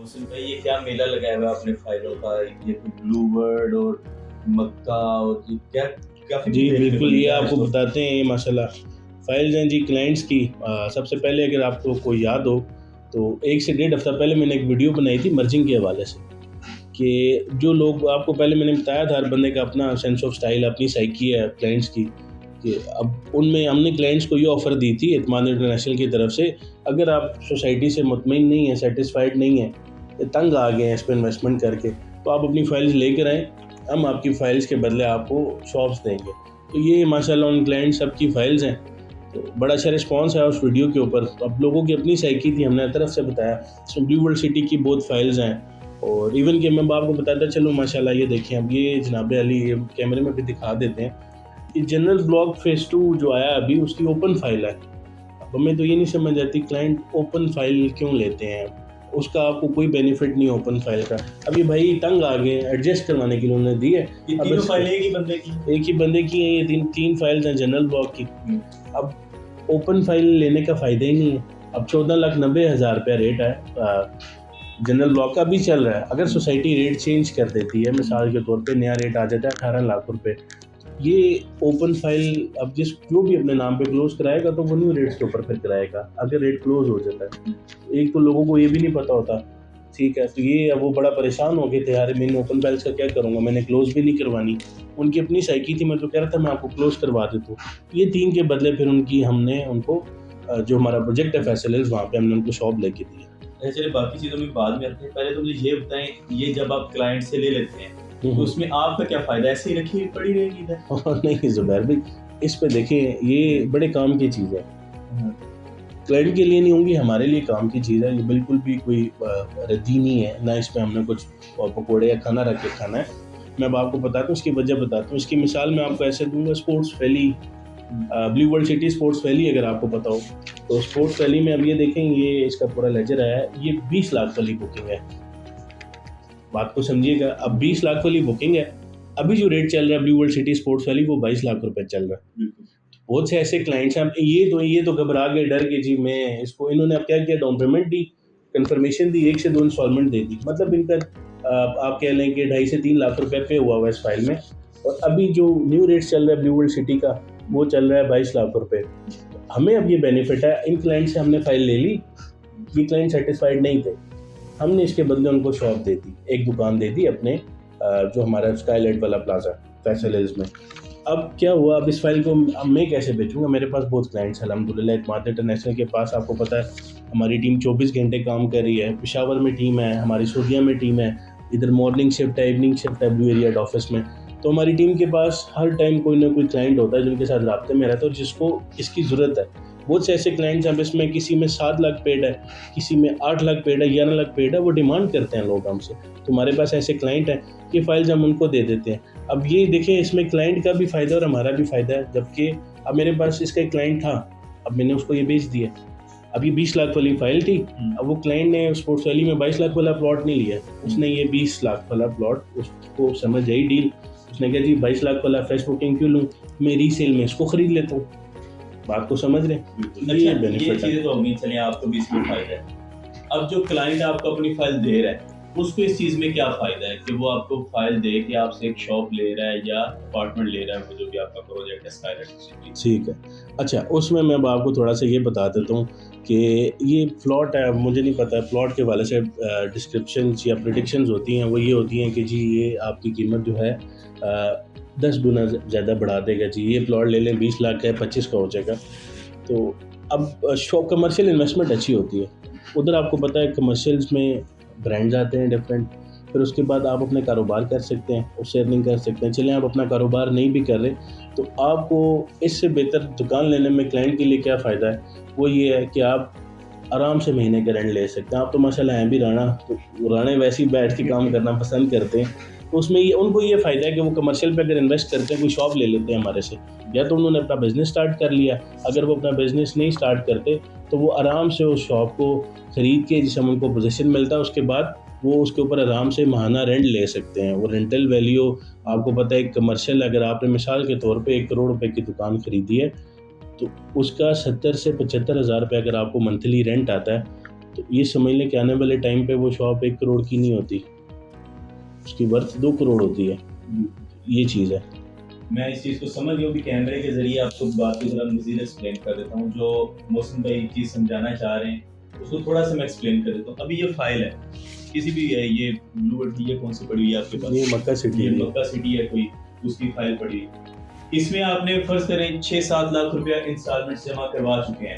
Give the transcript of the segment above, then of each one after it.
मोहसिन भाई, ये क्या मेला लगाया हुआ है आपने फाइलों का? ये ब्लू वर्ड और मक्का और ये क्या काफी जी देखने को बिल्कुल, ये मिलता है आपको आजकल। बताते हैं। ये माशाल्लाह फाइल्स हैं जी क्लाइंट्स की। सबसे पहले अगर आपको कोई याद हो तो 1 से डेढ़ हफ्ता पहले मैंने एक वीडियो बनाई थी मर्जिंग के हवाले से, कि जो लोग आपको पहले मैंने बताया था, हर बंदे का अपना सेंस ऑफ स्टाइल, अपनी साइकी है क्लाइंट्स की। कि अब उनमें हमने क्लाइंट्स को ये ऑफ़र दी थी एतमाद इंटरनेशनल की तरफ से, अगर आप सोसाइटी से मुतमईन नहीं है, सेटिस्फाइड नहीं है, तंग आ गए हैं इस पर इन्वेस्टमेंट करके, तो आप अपनी फाइल्स लेकर आएँ, हम आपकी फ़ाइल्स के बदले आपको शॉप्स देंगे। तो ये माशाल्लाह उन क्लाइंट सब की फ़ाइल्स हैं। तो बड़ा अच्छा रिस्पॉन्स है उस वीडियो के ऊपर। अब लोगों की अपनी साइकी थी, हमने हर तरफ से बताया। सो ब्लू वर्ल्ड सिटी की बहुत फाइल्स हैं, और इवन कि मैं आपको बताता चलूँ, माशाल्लाह ये देखें, अब ये जनाब अली, ये कैमरे में भी दिखा देते हैं। ये जनरल ब्लॉग फेज़ 2 जो आया अभी, उसकी ओपन फाइल है। अब हमें तो ये नहीं समझ आती क्लाइंट ओपन फाइल क्यों लेते हैं, उसका आपको कोई बेनिफिट नहीं ओपन फाइल का। अब ये भाई तंग आ गए, एडजस्ट करवाने के लिए उन्होंने दी है। ये अब तीनों फाइलें एक ही बंदे की? एक ही बंदे की हैं, ये तीन फाइल्स हैं जनरल ब्लॉग की। अब ओपन फाइल लेने का फ़ायदा ही नहीं है। अब 14,90,000 रुपया रेट है। जनरल ब्लॉक का भी चल रहा है। अगर सोसाइटी रेट चेंज कर देती है, मिसाल के तौर पे नया रेट आ जाता है 18 लाख रुपए, ये ओपन फाइल अब जो भी अपने नाम पे क्लोज कराएगा तो वो न्यू रेट्स के ऊपर फिर कराएगा, अगर रेट क्लोज हो जाता है। एक तो लोगों को ये भी नहीं पता होता, ठीक है, तो ये अब वो बड़ा परेशान हो गए थे, यार मैंने ओपन फाइल्स का क्या करूँगा, मैंने क्लोज भी नहीं करवानी। उनकी अपनी साइकी थी, मैं तो कह रहा था मैं आपको क्लोज करवा देता हूँ। ये 3 के बदले फिर हमने उनको जो हमारा प्रोजेक्ट है फैसल वहाँ पे हमने उनको शॉप लेके दी है। अच्छा, चलिए बाकी चीज़ों में बाद में आते हैं। पहले तो मुझे ये बताएं, ये जब आप क्लाइंट से ले लेते हैं तो उसमें आपका क्या फ़ायदा? ऐसे ही रखी पड़ी रहेगी इधर? नहीं ज़ुबैर भाई, इस पे देखें, ये बड़े काम की चीज़ है। क्लाइंट के लिए नहीं होंगी, हमारे लिए काम की चीज़ है। ये बिल्कुल भी कोई रद्दी नहीं है, ना इस पे हमने कुछ पकौड़े या खाना रख के खाना है। मैं अब आपको बताता हूँ, उसकी वजह बताता हूँ। इसकी मिसाल मैं आपको ऐसे दूंगा, sports valley, blue world city sports valley अगर आपको पता हो, तो स्पोर्ट्स वैली में अब ये देखें, ये इसका पूरा लेजर आया है, ये 20 लाख वाली बुकिंग है। बात को समझिएगा, अब 20 लाख वाली बुकिंग है। अभी जो रेट चल रहा है blue world city sports valley, वो 22 लाख रुपए चल रहा है। बहुत से ऐसे क्लाइंट्स हैं, ये तो घबरा गए, डर गए जी, मैं इसको, इन्होंने अब क्या किया, डाउन पेमेंट दी, कंफर्मेशन दी, 1 से 2 इंस्टॉलमेंट दे दी, मतलब इनका आप कह लें कि 2.5 से 3 लाख रुपए पे हुआ इस फाइल में। और अभी जो न्यू रेट चल रहा है ब्लू वर्ल्ड सिटी का, वो चल रहा है 22 लाख रुपए। हमें अब ये बेनिफिट है, इन क्लाइंट से हमने फाइल ले ली, ये क्लाइंट सेटिस्फाइड नहीं थे, हमने इसके बदले उनको शॉप दे दी, एक दुकान दे दी अपने जो हमारा स्काईलाइट वाला प्लाजा फैसल हिल्स में। अब क्या हुआ, अब इस फाइल को अब मैं कैसे बेचूंगा? मेरे पास बहुत क्लाइंट्स हैं अल्हम्दुलिल्लाह। एतमाद इंटरनेशनल के पास आपको पता है हमारी टीम 24 घंटे काम कर रही है। पेशावर में टीम है, हमारी सूदिया में टीम है, इधर मॉर्निंग शिफ्ट है, इवनिंग शिफ्ट है ब्लू एरिया ऑफिस में। तो हमारी टीम के पास हर टाइम कोई ना कोई क्लाइंट होता है जिनके साथ राब्ते में रहता है और जिसको इसकी ज़रूरत है। बहुत से ऐसे क्लाइंट्स हैं, अब इसमें किसी में 7 लाख पेड है, किसी में 8 लाख पेड है, 11 लाख पेड है, वो डिमांड करते हैं लोग हमसे। तो हमारे पास ऐसे क्लाइंट हैं कि फाइल्स हम उनको दे देते हैं। अब ये देखें, इसमें क्लाइंट का भी फ़ायदा और हमारा भी फ़ायदा है। जबकि अब मेरे पास इसका एक क्लाइंट था, अब मैंने उसको ये बेच दिया। अब ये 20 लाख वाली फाइल थी, अब वो क्लाइंट ने स्पोर्ट्स वैली में 22 लाख वाला प्लॉट नहीं लिया, उसने ये 20 लाख वाला प्लॉट, उसको समझ आई डील। उसने कहा जी 22 लाख वाला फ्रेश बुकिंग क्यों लूँ, मैं रीसेल में इसको ख़रीद लेता हूँ। बात को समझ रहे हैं? अच्छा, ये ये बेनिफिट है। चीज़ें तो होंगी, चलिए आपको भी इसमें फ़ायदा है। अब जो क्लाइंट आपको अपनी फाइल दे रहा है, उसको इस चीज़ में क्या फ़ायदा है कि वो आपको फाइल दे के आपसे एक शॉप ले रहा है या अपार्टमेंट ले रहा है, वो जो भी आपका प्रोजेक्ट है स्काईलाइट सिटी? ठीक है। अच्छा, उसमें मैं अब आपको थोड़ा सा ये बता देता हूँ कि ये प्लॉट है, मुझे नहीं पता प्लॉट के वाले से डिस्क्रिप्शंस या प्रेडिक्शंस होती हैं, वो ये होती हैं कि जी ये आपकी कीमत जो है 10 गुना ज़्यादा बढ़ा देगा जी, ये प्लॉट ले लें 20 लाख का है, 25 का हो जाएगा। तो अब शॉप कमर्शियल इन्वेस्टमेंट अच्छी होती है। उधर आपको पता है कमर्शियल्स में ब्रांड्स आते हैं डिफरेंट, फिर उसके बाद आप अपने कारोबार कर सकते हैं, उससे अर्निंग कर सकते हैं। चलें आप अपना कारोबार नहीं भी कर रहे तो आपको इससे बेहतर दुकान लेने में क्लाइंट के लिए क्या फ़ायदा है, वो ये है कि आप आराम से महीने का रेंट ले सकते हैं। आप तो माशाल्लाह हैं भी राणा, तो राणे वैसे ही बैठ के काम करना पसंद करते हैं, तो उसमें ये उनको ये फ़ायदा है कि वो कमर्शियल पे अगर इन्वेस्ट करते हैं, कोई शॉप ले लेते हैं हमारे से, या तो उन्होंने अपना बिज़नेस स्टार्ट कर लिया, अगर वो अपना बिज़नेस नहीं स्टार्ट करते तो वो आराम से उस शॉप को ख़रीद के, जिससे उनको पोजीशन मिलता है, उसके बाद वो उसके ऊपर आराम से माहाना रेंट ले सकते हैं। वो रेंटल वैल्यू आपको पता है, कमर्शियल अगर आपने मिसाल के तौर पे 1 करोड़ रुपए की दुकान खरीदी है तो उसका 70 से 75 हज़ार रुपये अगर आपको मंथली रेंट आता है तो ये समझ लें कि आने वाले टाइम पे वो शॉप 1 करोड़ की नहीं होती, उसकी वर्थ 2 करोड़ होती है। ये चीज़ है। मैं इस चीज़ को समझ गया कि कैमरे के जरिए आपको बात को जरा मज़ीद एक्सप्लेन कर देता हूँ। जो मोहसिन भाई चीज़ समझाना चाह रहे हैं उसको थोड़ा सा मैं एक्सप्लेन कर देता हूँ। अभी ये फाइल है किसी भी है, ये ब्लू ये कौन सी पड़ी हुई है आपके पास? ये मक्का सिटी ये है। मक्का सिटी है कोई, उसकी फाइल पड़ी हुई। इसमें आपने फर्ज करें 6-7 लाख रुपया इंस्टॉलमेंट जमा करवा चुके हैं,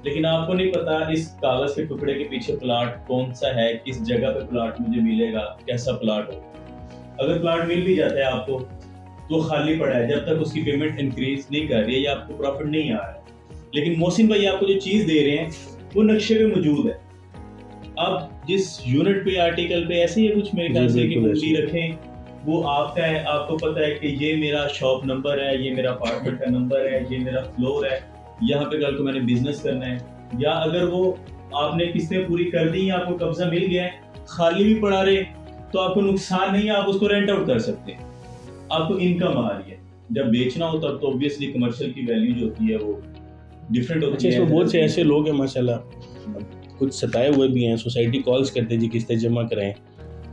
लेकिन आपको नहीं पता इस कागज के टुकड़े के पीछे प्लाट कौन सा है, किस जगह पे प्लाट मुझे मिलेगा, कैसा प्लाट हो। अगर प्लाट मिल भी जाता है आपको तो खाली पड़ा है, जब तक उसकी पेमेंट इंक्रीज नहीं कर रही है या आपको प्रॉफिट नहीं आ रहा है। लेकिन मोहसिन भाई आपको जो चीज दे रहे हैं वो नक्शे पे मौजूद है। अब जिस यूनिट पे आर्टिकल पे ऐसे ही कुछ मेरे ख्याल से कि कुंडली रखें, वो आपका है, आपको पता है कि ये मेरा शॉप नंबर है, ये मेरा अपार्टमेंट का नंबर है, ये मेरा फ्लोर है, यहाँ पे कल को मैंने बिजनेस करना है। या अगर वो आपने किस्तें पूरी कर दी, आपको कब्जा मिल गया है, खाली भी पड़ा रहे तो आपको नुकसान नहीं है, आप उसको रेंट आउट कर सकते हैं, आपको इनकम आ रही है। जब बेचना हो तब तो ऑब्वियसली कमर्शियल की वैल्यू जो होती है वो डिफरेंट होती है। इसमें बहुत से ऐसे लोग हैं माशाल्लाह, कुछ सताए हुए भी हैं, सोसाइटी कॉल्स करते जी किस्तें जमा कराएं,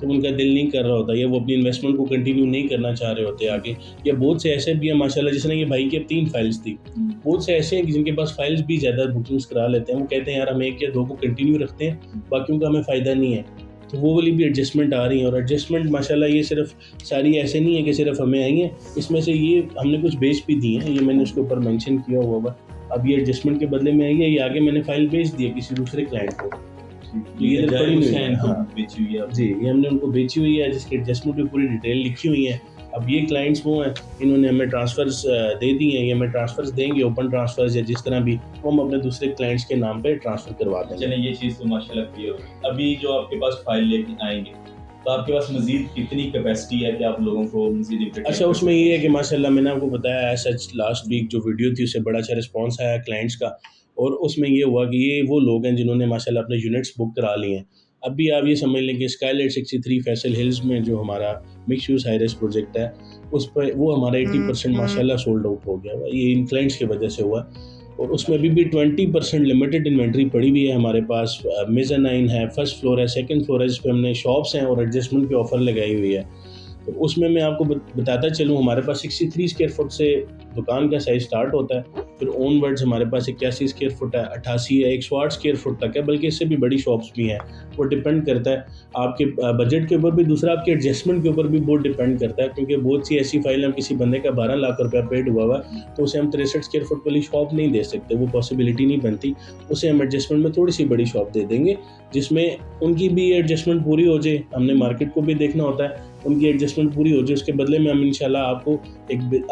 तो उनका दिल नहीं कर रहा होता, या वो अपनी इन्वेस्टमेंट को कंटिन्यू नहीं करना चाह रहे होते आगे। या बहुत से ऐसे भी हैं माशाल्लाह, जिसने ये भाई की 3 फाइल्स थी, बहुत से ऐसे हैं जिनके पास फाइल्स भी ज़्यादा बुकिंग्स करा लेते हैं। वो कहते हैं यार हम 1 या 2 को कंटिन्यू रखते हैं, बाकियों का हमें फ़ायदा नहीं है। तो वो वाली भी एडजस्टमेंट आ रही है। और एडजस्टमेंट माशाल्लाह ये सिर्फ सारी ऐसे नहीं है कि सिर्फ हमें आई हैं, इसमें से ये हमने कुछ बेच भी दी हैं, ये मैंने उसके ऊपर मेंशन किया हुआ है। अब ये एडजस्टमेंट के बदले में आई है, ये आगे मैंने फाइल बेच दी है किसी दूसरे क्लाइंट को, तो ये इधर पड़ी हुई है। हाँ बेची हुई है जी, ये हमने उनको बेची हुई है, जिसकी एडजस्टमेंट भी पूरी डिटेल लिखी हुई है। अब ये क्लाइंट्स वो हैं, इन्होंने हमें ट्रांसफर्स दे दी हैं, ये हमें ट्रांसफर्स देंगे, ओपन ट्रांसफर्स या जिस तरह भी, वो हम अपने दूसरे क्लाइंट्स के नाम पे ट्रांसफर करवा देंगे। चलें, ये चीज़ तो माशाल्लाह क्लियर हो गई। अभी जो आपके पास फाइल लेके आएंगे तो आपके पास मजीद कितनी कैपेसिटी है कि आप लोगों को मजीद? अच्छा, उसमें ये है कि माशाल्लाह मैंने आपको बताया है, सच लास्ट वीक जो वीडियो थी उससे बड़ा अच्छा रिस्पॉन्स आया क्लाइंट्स का, और उसमें ये हुआ कि ये वो लोग हैं जिन्होंने माशाल्लाह अपने यूनिट्स बुक करा लिए हैं। अभी आप ये समझ लें कि स्काईलाइट 63 फैसल हिल्स में जो हमारा mix use high rise project है, उस पर वो हमारा 80% माशाल्लाह सोल्ड आउट हो गया है। ये इन क्लाइंट्स की वजह से हुआ। और उसमें अभी भी 20% लिमिटेड इन्वेंट्री पड़ी हुई है हमारे पास। मेज़ानाइन है, फर्स्ट फ्लोर है, सेकंड फ्लोर है, जिस पे हमने शॉप्स हैं और एडजस्टमेंट की ऑफ़र लगाई हुई है। तो उसमें मैं आपको बताता चलूँ, हमारे पास 63 स्क्वायर फुट से दुकान का साइज़ स्टार्ट होता है, फिर ओनवर्ड्स हमारे पास 81 स्क्वायर फुट है, 88 है, 108 स्क्वायर फुट तक है, बल्कि इससे भी बड़ी शॉप्स भी हैं। वो डिपेंड करता है आपके बजट के ऊपर भी, दूसरा आपके एडजस्टमेंट के ऊपर भी बहुत डिपेंड करता है, क्योंकि बहुत सी ऐसी फाइल हम किसी बंदे का 12 लाख रुपया पेड हुआ हुआ तो उसे हम 63 स्क्वायर फुट वाली शॉप नहीं दे सकते, वो पॉसिबिलिटी नहीं बनती। उसे हम एडजस्टमेंट में थोड़ी सी बड़ी शॉप दे देंगे, जिसमें उनकी भी एडजस्टमेंट पूरी हो जाए। हमने मार्केट को भी देखना होता है, उनकी एडजस्टमेंट पूरी हो जाए, उसके बदले में हम इंशाल्लाह आपको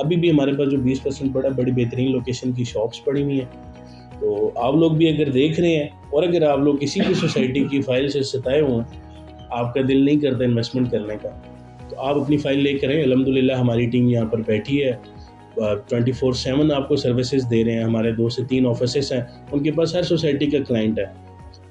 अभी भी हमारे पास जो 20% पड़ा, बड़ी बेहतरीन लोकेशन की शॉप्स पड़ी हुई हैं। तो आप लोग भी अगर देख रहे हैं, और अगर आप लोग किसी भी सोसाइटी की फाइल से सताए हुए हैं, आपका दिल नहीं करता इन्वेस्टमेंट करने का, तो आप अपनी फ़ाइल लेकर आएँ। अल्हम्दुलिल्लाह हमारी टीम यहाँ पर बैठी है, 24/7 आपको सर्विसेज दे रहे हैं। हमारे 2 से 3 ऑफिसेस हैं, उनके पास हर सोसाइटी का क्लाइंट है।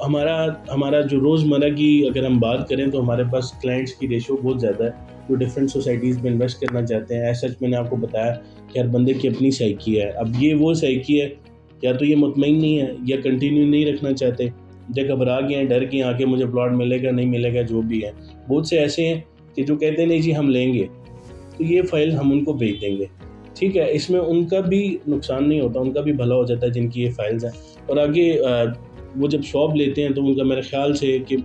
हमारा जो रोज़मर्रा की अगर हम बात करें तो हमारे पास क्लाइंट्स की रेशो बहुत ज़्यादा है, जो डिफरेंट सोसाइटीज़ में इन्वेस्ट करना चाहते हैं। ऐसा मैंने आपको बताया कि हर बंदे की अपनी साइकी है। अब ये वो साइकी है, या तो ये मुतमईन नहीं है या कंटिन्यू नहीं रखना चाहते, या घबरा गए हैं, डर गए हैं आके मुझे प्लॉट मिलेगा नहीं मिलेगा, जो भी है। बहुत से ऐसे हैं कि जो कहते हैं नहीं जी हम लेंगे, तो ये फ़ाइल हम उनको भेज देंगे, ठीक है। इसमें उनका भी नुकसान नहीं होता, उनका भी भला हो जाता है जिनकी ये फाइल्स हैं। और आगे वो जब शॉप लेते हैं तो उनका मेरे ख्याल से कि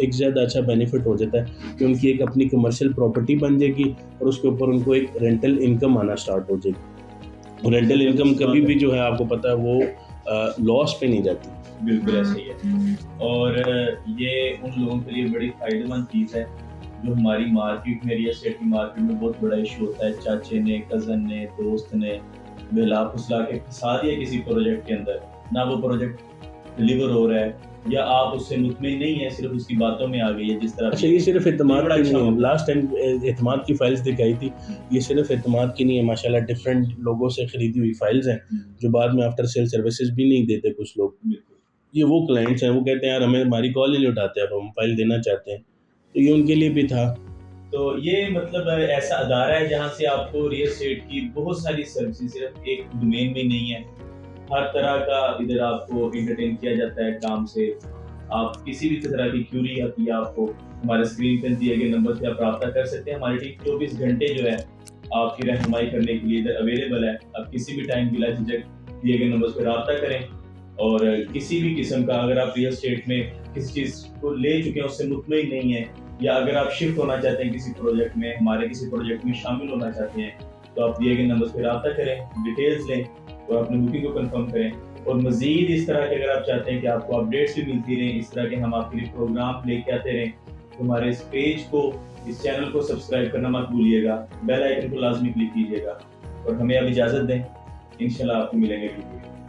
एक ज़्यादा अच्छा बेनिफिट हो जाता है कि उनकी एक अपनी कमर्शियल प्रॉपर्टी बन जाएगी, और उसके ऊपर उनको एक रेंटल इनकम आना स्टार्ट हो जाएगी। और रेंटल इनकम कभी भी जो है आपको पता है वो लॉस पे नहीं जाती। बिल्कुल ऐसे ही है। और ये उन लोगों के लिए बड़ी फ़ायदेमंद चीज़ है जो हमारी मार्केट में, रियल एस्टेट की मार्केट में बहुत बड़ा इशू होता है। चाचे ने, कज़न ने, दोस्त ने बहला फुसला के फंसा दिया किसी प्रोजेक्ट के अंदर, ना वो प्रोजेक्ट डिलीवर हो रहा है, या आप उससे मुतमिन नहीं है, सिर्फ उसकी बातों में आ गई है जिस तरह। अच्छा, ये सिर्फ एतमाद की नहीं है। अच्छा, लास्ट टाइम एतमाद की फाइल्स दिखाई थी, ये सिर्फ एतमाद की नहीं है माशाल्लाह, डिफरेंट लोगों से खरीदी हुई फाइल्स हैं जो बाद में आफ्टर सेल सर्विसेज भी नहीं देते कुछ लोग। ये वो क्लाइंट्स हैं, वो कहते हैं यार हमें हमारी कॉल ही नहीं उठाते, अब हम फाइल देना चाहते हैं, तो ये उनके लिए भी था। तो ये मतलब ऐसा अदारा है जहाँ से आपको रियल एस्टेट की बहुत सारी सर्विसेज, सिर्फ एक डोमेन में नहीं है, हर तरह का इधर आपको एंटरटेन किया जाता है काम से। आप किसी भी तरह की क्यूरी आती है आपको हमारे स्क्रीन पर दिए गए नंबर पे आप रब्ता कर सकते हैं। हमारी टीम 24 घंटे जो है आपकी रहनुमाई करने के लिए इधर अवेलेबल है। आप किसी भी टाइम बिला झिझक दिए गए नंबर पर रब्ता करें। और किसी भी किस्म का अगर आप रियल स्टेट में किसी चीज़ को ले चुके हैं उससे मुतमईन नहीं है, या अगर आप शिफ्ट होना चाहते हैं किसी प्रोजेक्ट में, हमारे किसी प्रोजेक्ट में शामिल होना चाहते हैं, तो आप दिए गए नंबर पर रब्ता करें, डिटेल्स लें और अपनी बुकिंग को कंफर्म करें। और मज़ीद इस तरह के अगर आप चाहते हैं कि आपको अपडेट्स भी मिलती रहें, इस तरह के हम आपके लिए प्रोग्राम लेके आते रहें, तो हमारे इस पेज को, इस चैनल को सब्सक्राइब करना मत भूलिएगा, बेल आइकन को लाजमी क्लिक कीजिएगा और हमें अब इजाज़त दें। इंशाल्लाह आपको मिलेंगे वीडियो।